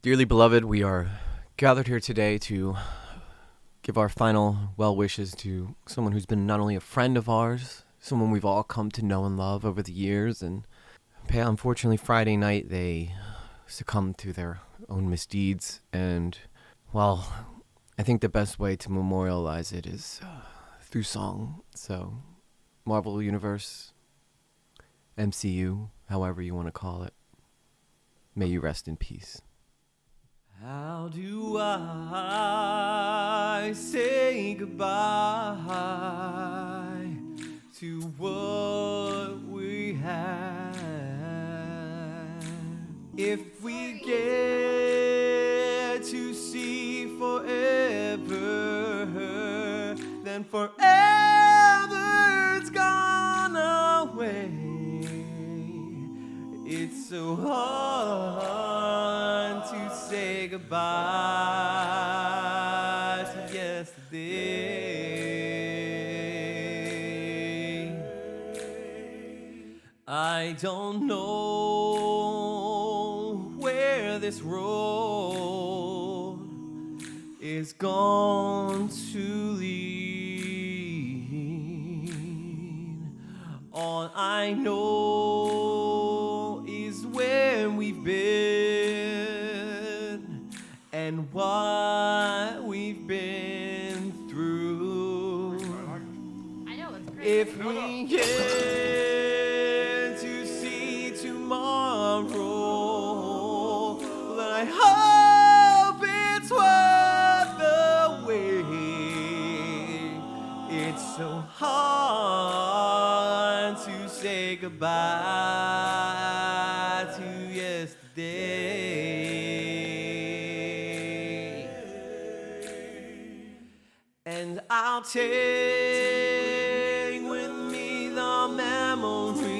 Dearly beloved, we are gathered here today to give our final well wishes to someone who's been not only a friend of ours, someone we've all come to know and love over the years. And unfortunately, Friday night they succumbed to their own misdeeds. And well, I think the best way to memorialize it is through song. So, Marvel Universe, MCU, however you want to call it, may you rest in peace. How do I say goodbye to what we had? If we get to see forever, then forever's gone away. It's so hard to say goodbye to yesterday. I don't know where this road is going to lead. All I know is where we've been and what we've been through. I know, it's great. If we get to see tomorrow, then I hope it's worth the wait. It's so hard to say goodbye to yesterday. And I'll take with me the memories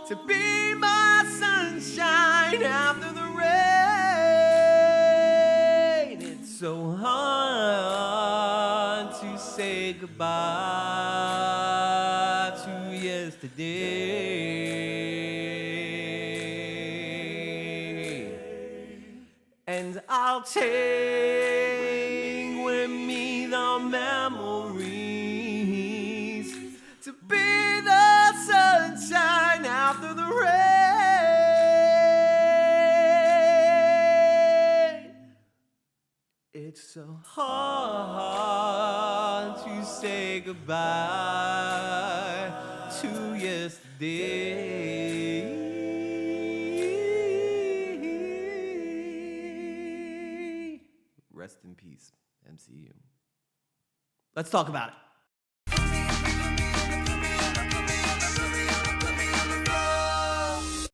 to be my sunshine after the rain. It's so hard to say goodbye to yesterday. And I'll take with me the memories to be the sunshine after the rain. It's so hard to say goodbye to yesterday. Rest in peace, MCU. Let's talk about it.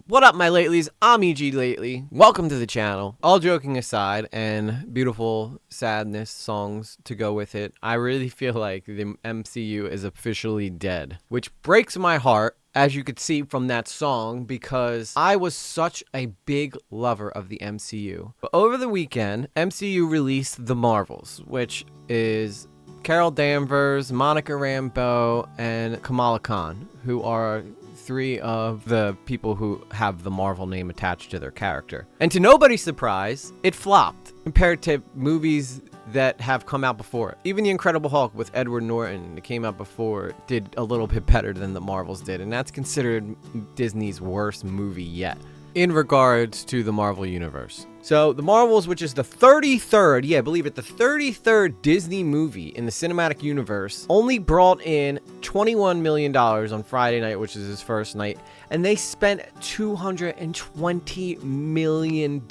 What up, my latelys? I'm EG Lately. Welcome to the channel. All joking aside, and beautiful sadness songs to go with it, I really feel like the MCU is officially dead, which breaks my heart, as you could see from that song, because I was such a big lover of the MCU. But over the weekend, MCU released The Marvels, which is Carol Danvers, Monica Rambeau, and Kamala Khan, who are three of the people who have the Marvel name attached to their character. And to nobody's surprise, it flopped compared to movies that have come out before it. Even The Incredible Hulk with Edward Norton that came out before did a little bit better than the Marvels did, and that's considered Disney's worst movie yet in regards to the Marvel Universe. So The Marvels, which is the 33rd, yeah, believe it, the 33rd Disney movie in the cinematic universe, only brought in $21 million on Friday night, which is his first night, and they spent $220 million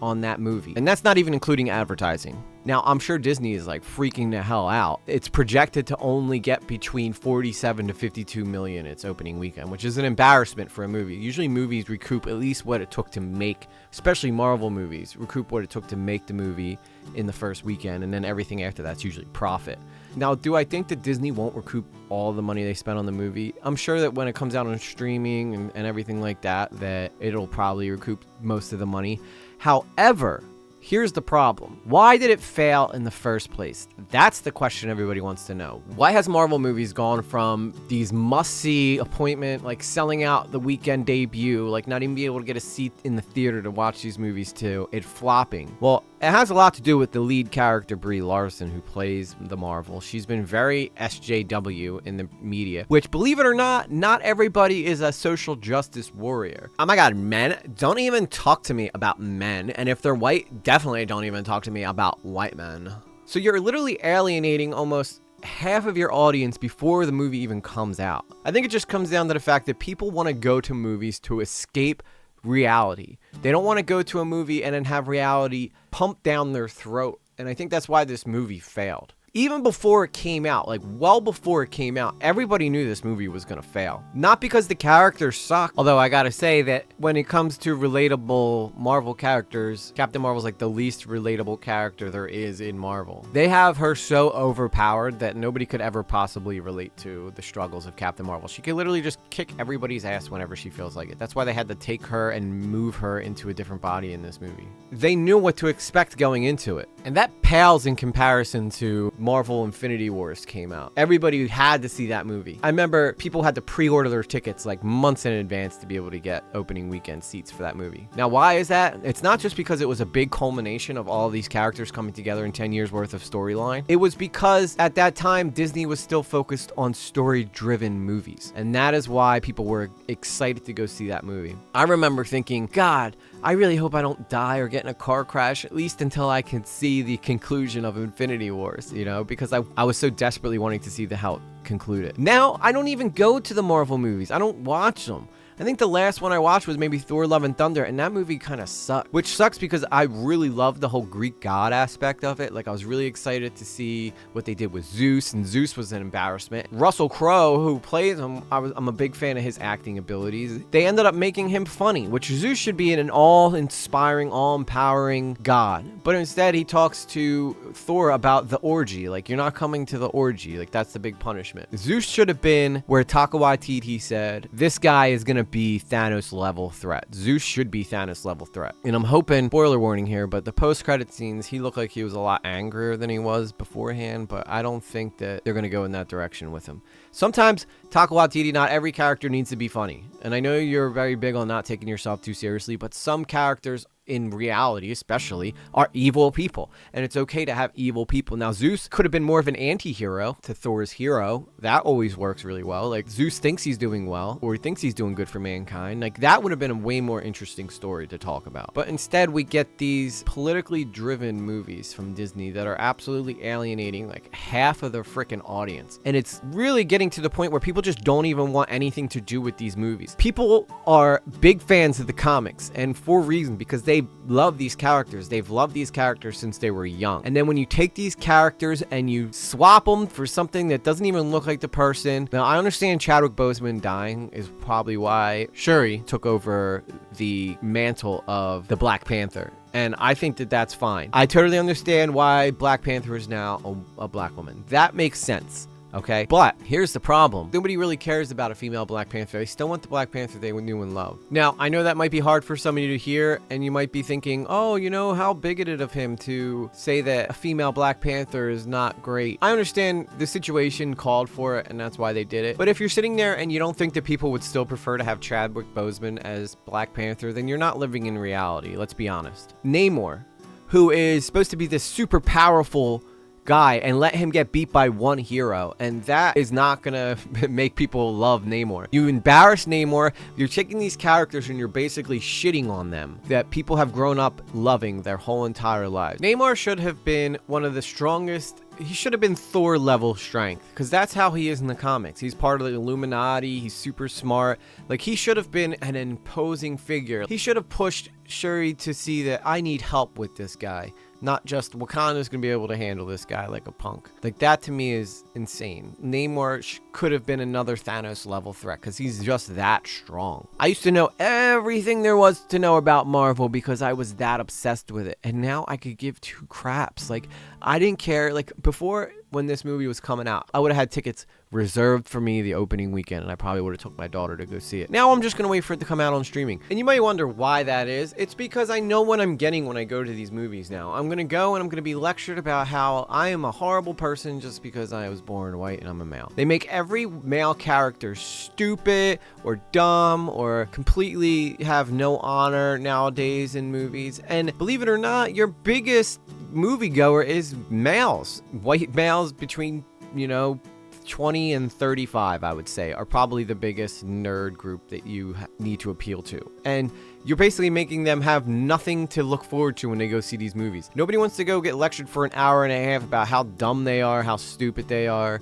on that movie. And that's not even including advertising. Now, I'm sure Disney is like freaking the hell out. It's projected to only get between 47 to 52 million its opening weekend, which is an embarrassment for a movie. Usually movies recoup at least what it took to make, especially Marvel movies, recoup what it took to make the movie in the first weekend, and then everything after that's usually profit. Now, do I think that Disney won't recoup all the money they spent on the movie? I'm sure that when it comes out on streaming and everything like that, that it'll probably recoup most of the money. However, here's the problem. Why did it fail in the first place? That's the question everybody wants to know. Why has Marvel movies gone from these must-see appointment, like selling out the weekend debut, like not even be able to get a seat in the theater to watch these movies, to it flopping? Well, it has a lot to do with the lead character, Brie Larson, who plays the Marvel. She's been very SJW in the media, which, believe it or not everybody is a social justice warrior. Oh my God, men, don't even talk to me about men. And if they're white, definitely don't even talk to me about white men. So you're literally alienating almost half of your audience before the movie even comes out. I think it just comes down to the fact that people want to go to movies to escape reality. They don't want to go to a movie and then have reality pumped down their throat. And I think that's why this movie failed. Even before it came out, like well before it came out, everybody knew this movie was going to fail. Not because the characters suck, although I gotta say that when it comes to relatable Marvel characters, Captain Marvel's like the least relatable character there is in Marvel. They have her so overpowered that nobody could ever possibly relate to the struggles of Captain Marvel. She could literally just kick everybody's ass whenever she feels like it. That's why they had to take her and move her into a different body in this movie. They knew what to expect going into it. And that pales in comparison to Marvel Infinity Wars came out. Everybody had to see that movie. I remember people had to pre-order their tickets like months in advance to be able to get opening weekend seats for that movie. Now, why is that? It's not just because it was a big culmination of all these characters coming together in 10 years worth of storyline. It was because at that time, Disney was still focused on story-driven movies. And that is why people were excited to go see that movie. I remember thinking, God, I really hope I don't die or get in a car crash, at least until I can see the conclusion of Infinity Wars, you know, because I was so desperately wanting to see how it concluded. Now, I don't even go to the Marvel movies. I don't watch them. I think the last one I watched was maybe Thor: Love and Thunder, and that movie kind of sucked. Which sucks because I really loved the whole Greek god aspect of it. Like, I was really excited to see what they did with Zeus, and Zeus was an embarrassment. Russell Crowe, who plays him, I'm a big fan of his acting abilities. They ended up making him funny, which Zeus should be an all-inspiring, all-empowering god. But instead, he talks to Thor about the orgy. Like, you're not coming to the orgy. Like, that's the big punishment. Zeus should have been where Taika Waititi said, this guy is going to be Thanos level threat. Zeus should be Thanos level threat. And I'm hoping, spoiler warning here, but the post-credit scenes, he looked like he was a lot angrier than he was beforehand, but I don't think that they're going to go in that direction with him. Sometimes, Taika Waititi, not every character needs to be funny. And I know you're very big on not taking yourself too seriously, but some characters in reality especially are evil people, and it's okay to have evil people. Now, Zeus could have been more of an anti-hero to Thor's hero. That always works really well. Like, Zeus thinks he's doing well, or he thinks he's doing good for mankind. Like, that would have been a way more interesting story to talk about. But instead, we get these politically driven movies from Disney that are absolutely alienating like half of their freaking audience, and it's really getting to the point where people just don't even want anything to do with these movies. People are big fans of the comics, and for a reason, because they love these characters. They've loved these characters since they were young. And then when you take these characters and you swap them for something that doesn't even look like the person. Now, I understand Chadwick Boseman dying is probably why Shuri took over the mantle of the Black Panther. And I think that that's fine. I totally understand why Black Panther is now a black woman. That makes sense. Okay, but here's the problem. Nobody really cares about a female Black Panther. They still want the Black Panther they knew and loved. Now, I know that might be hard for somebody to hear, and you might be thinking, oh, you know, how bigoted of him to say that a female Black Panther is not great. I understand the situation called for it, and that's why they did it. But if you're sitting there and you don't think that people would still prefer to have Chadwick Boseman as Black Panther, then you're not living in reality. Let's be honest. Namor, who is supposed to be this super powerful guy, and let him get beat by one hero, and that is not gonna make people love Namor. You embarrass Namor, you're taking these characters and you're basically shitting on them that people have grown up loving their whole entire lives. Namor should have been one of the strongest. He should have been Thor level strength, because that's how he is in the comics. He's part of the Illuminati. He's super smart. Like, he should have been an imposing figure. He should have pushed Shuri to see that I need help with this guy, not just Wakanda's gonna be able to handle this guy like a punk. Like, that to me is insane. Namor could have been another Thanos level threat, because he's just that strong. I used to know everything there was to know about Marvel because I was that obsessed with it, and now I could give two craps. Like, I didn't care. Like, before when this movie was coming out. I would have had tickets reserved for me the opening weekend, and I probably would have took my daughter to go see it. Now I'm just gonna wait for it to come out on streaming. And you might wonder why that is. It's because I know what I'm getting when I go to these movies now. I'm gonna go and I'm gonna be lectured about how I am a horrible person just because I was born white and I'm a male. They make every male character stupid or dumb or completely have no honor nowadays in movies. And believe it or not, your biggest moviegoer is males. White males between, 20 and 35, I would say, are probably the biggest nerd group that you need to appeal to. And you're basically making them have nothing to look forward to when they go see these movies. Nobody wants to go get lectured for an hour and a half about how dumb they are, how stupid they are,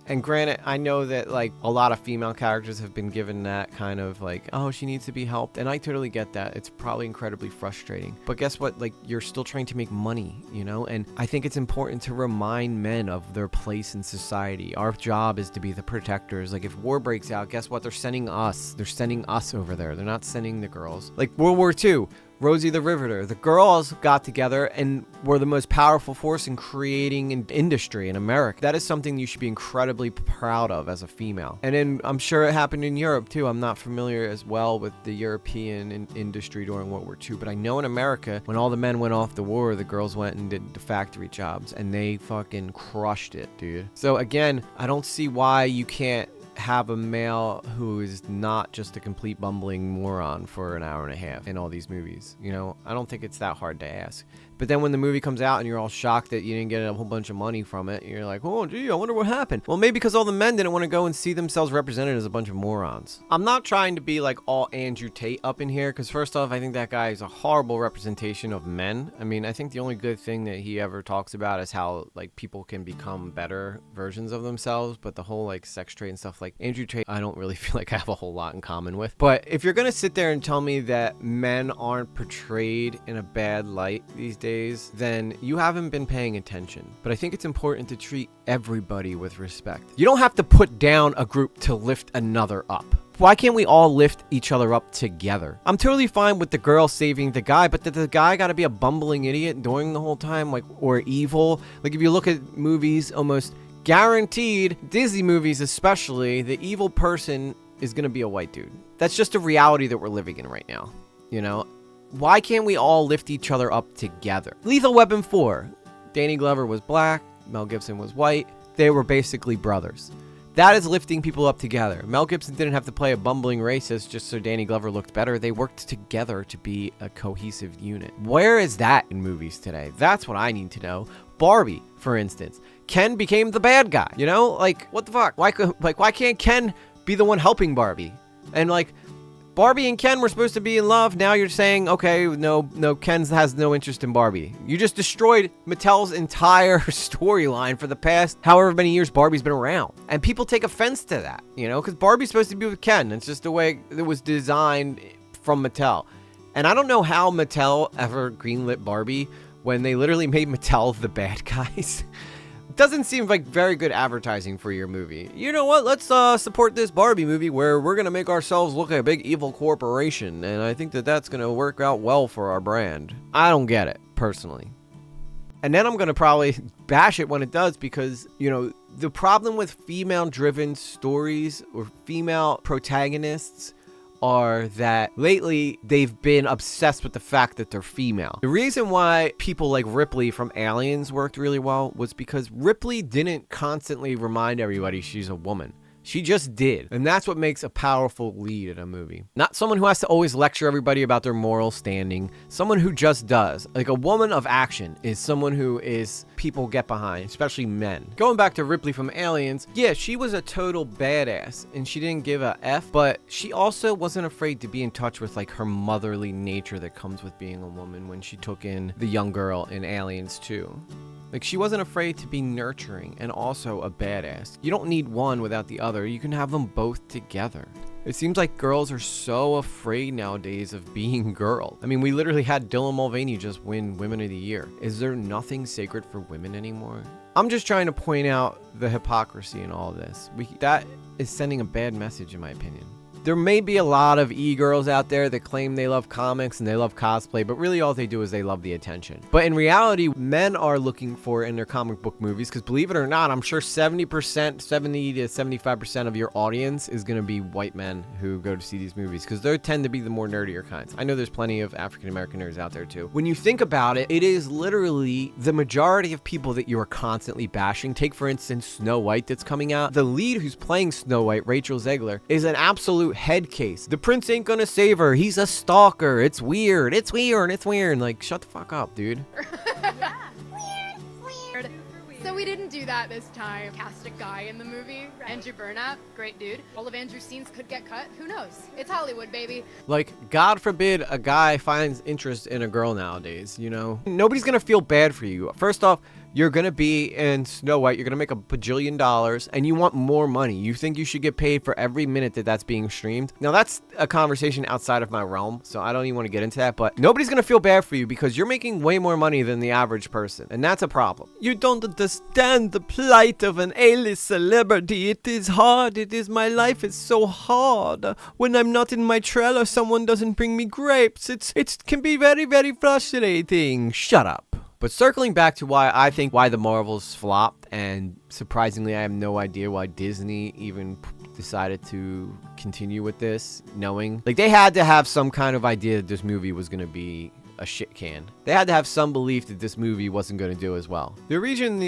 And granted, I know that, like, a lot of female characters have been given that kind of, like, oh, she needs to be helped. And I totally get that. It's probably incredibly frustrating. But guess what? Like, you're still trying to make money, And I think it's important to remind men of their place in society. Our job is to be the protectors. Like, if war breaks out, guess what? They're sending us. They're sending us over there. They're not sending the girls. Like World War II. Rosie the Riveter. The girls got together and were the most powerful force in creating an industry in America. That is something you should be incredibly proud of as a female. And then I'm sure it happened in Europe too. I'm not familiar as well with the European industry during World War II, but I know in America, when all the men went off the war, the girls went and did the factory jobs and they fucking crushed it, dude. So again, I don't see why you can't have a male who is not just a complete bumbling moron for an hour and a half in all these movies. I don't think it's that hard to ask. But then when the movie comes out and you're all shocked that you didn't get a whole bunch of money from it, you're like, oh, gee, I wonder what happened. Well, maybe because all the men didn't want to go and see themselves represented as a bunch of morons. I'm not trying to be like all Andrew Tate up in here, because first off, I think that guy is a horrible representation of men. I mean, I think the only good thing that he ever talks about is how, like, people can become better versions of themselves, but the whole, like, sex trade and stuff, like, Andrew Tate, I don't really feel like I have a whole lot in common with. But if you're going to sit there and tell me that men aren't portrayed in a bad light these days, then you haven't been paying attention. But I think it's important to treat everybody with respect. You don't have to put down a group to lift another up. Why can't we all lift each other up together? I'm totally fine with the girl saving the guy, but did the guy gotta be a bumbling idiot during the whole time, like, or evil? Like, if you look at movies, almost guaranteed, Disney movies especially, the evil person is gonna be a white dude. That's just a reality that we're living in right now, Why can't we all lift each other up together? Lethal Weapon 4. Danny Glover was black. Mel Gibson was white. They were basically brothers. That is lifting people up together. Mel Gibson didn't have to play a bumbling racist just so Danny Glover looked better. They worked together to be a cohesive unit. Where is that in movies today? That's what I need to know. Barbie, for instance. Ken became the bad guy. Like, what the fuck? Why can't Ken be the one helping Barbie? And, like, Barbie and Ken were supposed to be in love. Now you're saying, okay, no, Ken has no interest in Barbie. You just destroyed Mattel's entire storyline for the past however many years Barbie's been around. And people take offense to that, because Barbie's supposed to be with Ken. It's just the way it was designed from Mattel. And I don't know how Mattel ever greenlit Barbie when they literally made Mattel the bad guys. Doesn't seem like very good advertising for your movie. You know what? Let's support this Barbie movie where we're going to make ourselves look like a big evil corporation. And I think that that's going to work out well for our brand. I don't get it, personally. And then I'm going to probably bash it when it does because, the problem with female-driven stories or female protagonists are that lately they've been obsessed with the fact that they're female. The reason why people like Ripley from Aliens worked really well was because Ripley didn't constantly remind everybody she's a woman. She just did. And that's what makes a powerful lead in a movie. Not someone who has to always lecture everybody about their moral standing. Someone who just does. Like a woman of action is someone who is people get behind, especially men. Going back to Ripley from Aliens, yeah, she was a total badass and she didn't give a F, but she also wasn't afraid to be in touch with like her motherly nature that comes with being a woman when she took in the young girl in Aliens 2. Like, she wasn't afraid to be nurturing and also a badass. You don't need one without the other. You can have them both together. It seems like girls are so afraid nowadays of being girl. I mean, we literally had Dylan Mulvaney just win Women of the Year. Is there nothing sacred for women anymore? I'm just trying to point out the hypocrisy in all of this. That is sending a bad message, in my opinion. There may be a lot of e-girls out there that claim they love comics and they love cosplay, but really all they do is they love the attention. But in reality, men are looking for in their comic book movies, because believe it or not, I'm sure 70%, 70 to 75% of your audience is going to be white men who go to see these movies, because they tend to be the more nerdier kinds. I know there's plenty of African-American nerds out there too. When you think about it, it is literally the majority of people that you are constantly bashing. Take, for instance, Snow White that's coming out. The lead who's playing Snow White, Rachel Zegler, is an absolute head case. The prince ain't gonna save her. He's a stalker. It's weird. It's weird. It's weird. Like, shut the fuck up, dude. Weird. So we didn't do that this time. Cast a guy in the movie. Right. Andrew Burnap, great dude. All of Andrew's scenes could get cut. Who knows? It's Hollywood, baby. Like, God forbid a guy finds interest in a girl nowadays, you know? Nobody's gonna feel bad for you. First off, you're gonna be in Snow White, you're gonna make $1 bajillion, and you want more money. You think you should get paid for every minute that that's being streamed. Now, that's a conversation outside of my realm, so I don't even want to get into that, but nobody's gonna feel bad for you because you're making way more money than the average person, and that's a problem. You don't understand the plight of an A-list celebrity. It is hard. My life is so hard. When I'm not in my trailer, someone doesn't bring me grapes. It can be very, very frustrating. Shut up. But circling back to why the Marvels flopped, and surprisingly I have no idea why Disney even decided to continue with this, knowing like they had to have some kind of idea that this movie was going to be a shit can. They had to have some belief that this movie wasn't going to do as well. The reason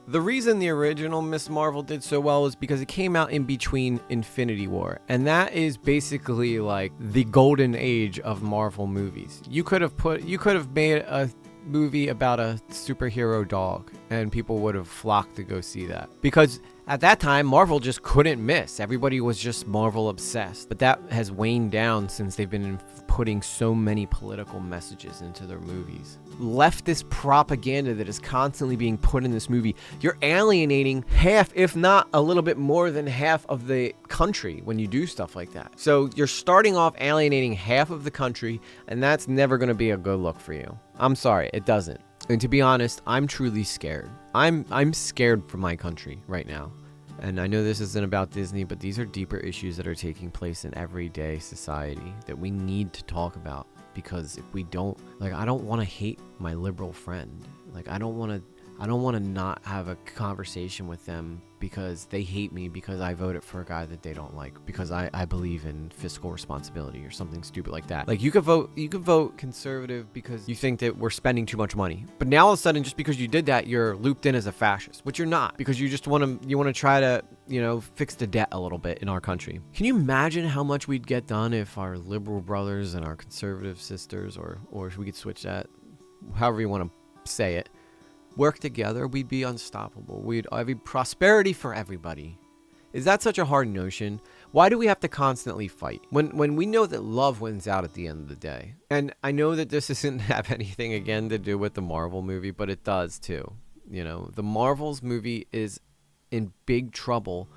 the original Miss Marvel did so well was because it came out in between Infinity War, and that is basically like the golden age of Marvel movies. You could have made a movie about a superhero dog and people would have flocked to go see that, because at that time Marvel just couldn't miss. Everybody was just Marvel obsessed, but that has waned down since they've been putting so many political messages into their movies. Leftist propaganda that is constantly being put in this movie. You're alienating half, if not a little bit more than half of the country when you do stuff like that. So you're starting off alienating half of the country, and that's never going to be a good look for you. I'm sorry, it doesn't. And to be honest, I'm truly scared. I'm scared for my country right now. And I know this isn't about Disney, but these are deeper issues that are taking place in everyday society that we need to talk about. Because if we don't, like, I don't want to hate my liberal friend. Like, I don't want to not have a conversation with them because they hate me because I voted for a guy that they don't like, because I believe in fiscal responsibility or something stupid like that. Like, you could vote conservative because you think that we're spending too much money. But now all of a sudden, just because you did that, you're looped in as a fascist, which you're not, because you just want to try to, you know, fix the debt a little bit in our country. Can you imagine how much we'd get done if our liberal brothers and our conservative sisters, or we could switch that, however you want to say it, work together? We'd be unstoppable. We'd have prosperity for everybody. Is that such a hard notion? Why do we have to constantly fight when we know that love wins out at the end of the day? And I know that this doesn't have anything again to do with the Marvel movie, but it does too. You know, the Marvels movie is in big trouble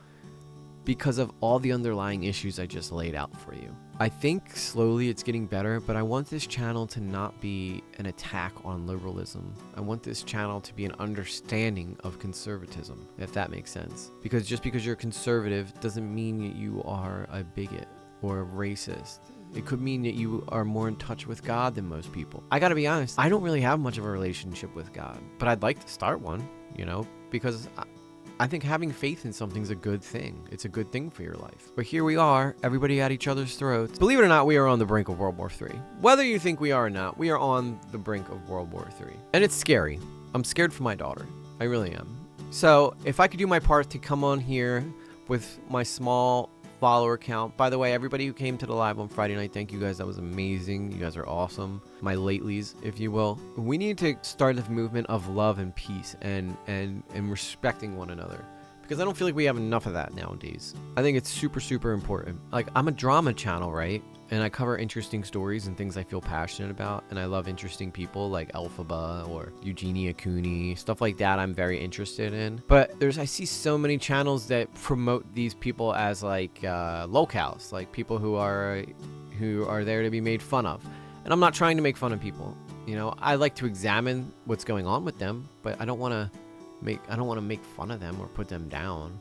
because of all the underlying issues I just laid out for you. I think slowly it's getting better, but I want this channel to not be an attack on liberalism. I want this channel to be an understanding of conservatism, if that makes sense. Because just because you're conservative doesn't mean that you are a bigot or a racist. It could mean that you are more in touch with God than most people. I gotta be honest, I don't really have much of a relationship with God, but I'd like to start one, you know, because I think having faith in something's a good thing. It's a good thing for your life. But here we are, everybody at each other's throats. Believe it or not, we are on the brink of World War III. Whether you think we are or not, we are on the brink of World War III. And it's scary. I'm scared for my daughter. I really am. So if I could do my part to come on here with my small follower count. By the way, everybody who came to the live on Friday night, thank you guys. That was amazing. You guys are awesome. My latelys, if you will. We need to start this movement of love and peace and respecting one another, because I don't feel like we have enough of that nowadays. I think it's super, super important. Like, I'm a drama channel, right? And I cover interesting stories and things I feel passionate about. And I love interesting people like Elphaba or Eugenia Cooney, stuff like that I'm very interested in. But I see so many channels that promote these people as like locals, like people who are there to be made fun of. And I'm not trying to make fun of people. You know, I like to examine what's going on with them, but I don't want to make fun of them or put them down.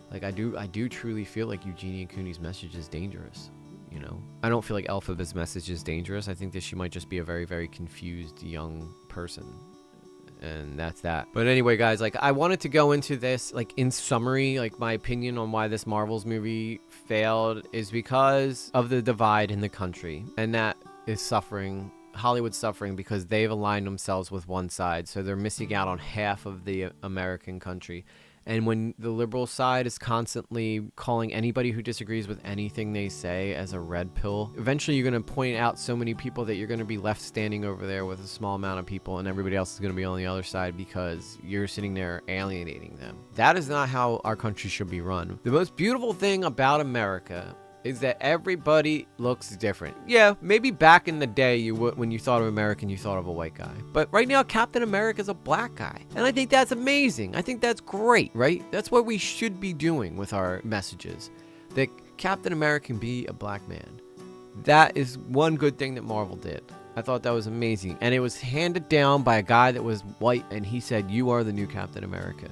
Like, I do truly feel like Eugenia Cooney's message is dangerous. you know. I don't feel like Elphaba's message is dangerous. I think that she might just be a very, very confused young person. And that's that. But anyway, guys, like, I wanted to go into this, like, in summary, like, my opinion on why this Marvels movie failed is because of the divide in the country. And that is suffering. Hollywood's suffering because they've aligned themselves with one side. So they're missing out on half of the American country. And when the liberal side is constantly calling anybody who disagrees with anything they say as a red pill, eventually you're going to point out so many people that you're going to be left standing over there with a small amount of people, and everybody else is going to be on the other side because you're sitting there alienating them. That is not how our country should be run. The most beautiful thing about America is that everybody looks different. Yeah, maybe back in the day, you would, when you thought of American, you thought of a white guy. But right now, Captain America is a black guy. And I think that's amazing. I think that's great, right? That's what we should be doing with our messages. That Captain America can be a black man. That is one good thing that Marvel did. I thought that was amazing. And it was handed down by a guy that was white, and he said, "You are the new Captain America.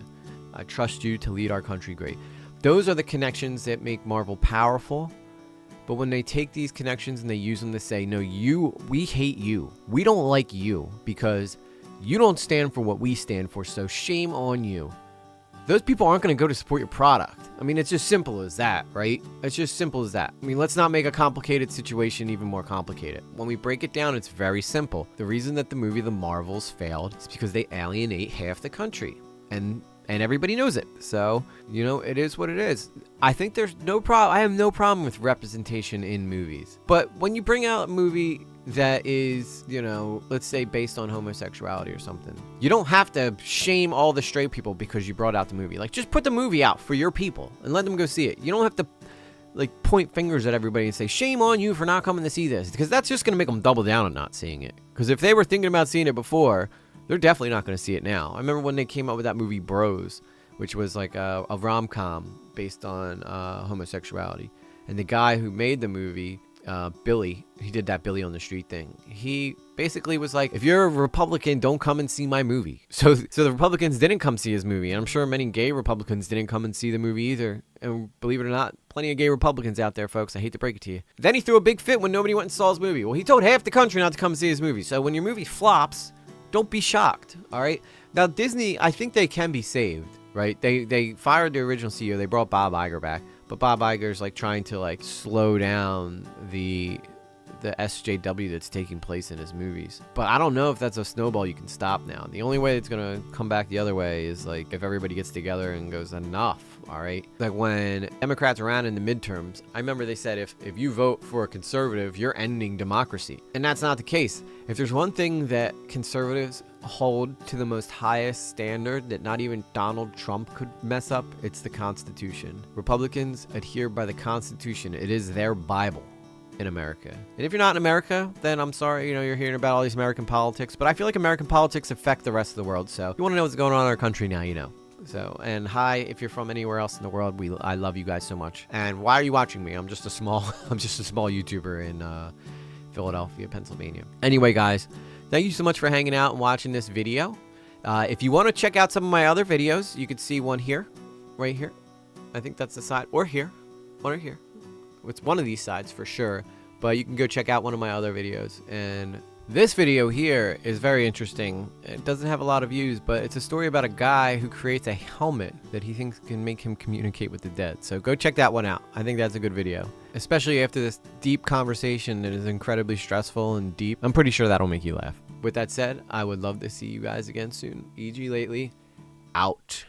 I trust you to lead our country great." Those are the connections that make Marvel powerful. But when they take these connections and they use them to say, no, we hate you. We don't like you because you don't stand for what we stand for. So shame on you. Those people aren't going to go to support your product. I mean, it's just simple as that, right? It's just simple as that. I mean, let's not make a complicated situation even more complicated. When we break it down, it's very simple. The reason that the movie The Marvels failed is because they alienate half the country. And everybody knows it. So, you know, it is what it is. I think there's no problem. I have no problem with representation in movies. But when you bring out a movie that is, you know, let's say based on homosexuality or something, you don't have to shame all the straight people because you brought out the movie. Like, just put the movie out for your people and let them go see it. You don't have to, like, point fingers at everybody and say, shame on you for not coming to see this. Because that's just going to make them double down on not seeing it. Because if they were thinking about seeing it before, they're definitely not going to see it now. I remember when they came out with that movie Bros, which was like a rom-com based on homosexuality. And the guy who made the movie, Billy, he did that Billy on the Street thing. He basically was like, if you're a Republican, don't come and see my movie. So the Republicans didn't come see his movie. And I'm sure many gay Republicans didn't come and see the movie either. And believe it or not, plenty of gay Republicans out there, folks. I hate to break it to you. Then he threw a big fit when nobody went and saw his movie. Well, he told half the country not to come see his movie. So when your movie flops, don't be shocked, all right? Now, Disney, I think they can be saved, right? They fired the original CEO. They brought Bob Iger back. But Bob Iger's, like, trying to, like, slow down the SJW that's taking place in his movies. But I don't know if that's a snowball you can stop now. The only way it's going to come back the other way is, like, if everybody gets together and goes, enough, all right? Like, when Democrats ran in the midterms, I remember they said, if you vote for a conservative, you're ending democracy. And that's not the case. If there's one thing that conservatives hold to the most highest standard that not even Donald Trump could mess up, it's the Constitution. Republicans adhere by the Constitution. It is their Bible in America. And if you're not in America, then I'm sorry, you know, you're hearing about all these American politics, but I feel like American politics affect the rest of the world. So if you want to know what's going on in our country now, you know. So, and hi, if you're from anywhere else in the world, I love you guys so much. And why are you watching me? I'm just a small YouTuber in Philadelphia, Pennsylvania. Anyway, guys, thank you so much for hanging out and watching this video. If you want to check out some of my other videos, you can see one here, right here. I think that's the side, or here, or here. It's one of these sides for sure, but you can go check out one of my other videos. And this video here is very interesting. It doesn't have a lot of views, but it's a story about a guy who creates a helmet that he thinks can make him communicate with the dead. So go check that one out. I think that's a good video, especially after this deep conversation that is incredibly stressful and deep. I'm pretty sure that'll make you laugh. With that said, I would love to see you guys again soon. EG Lately, out.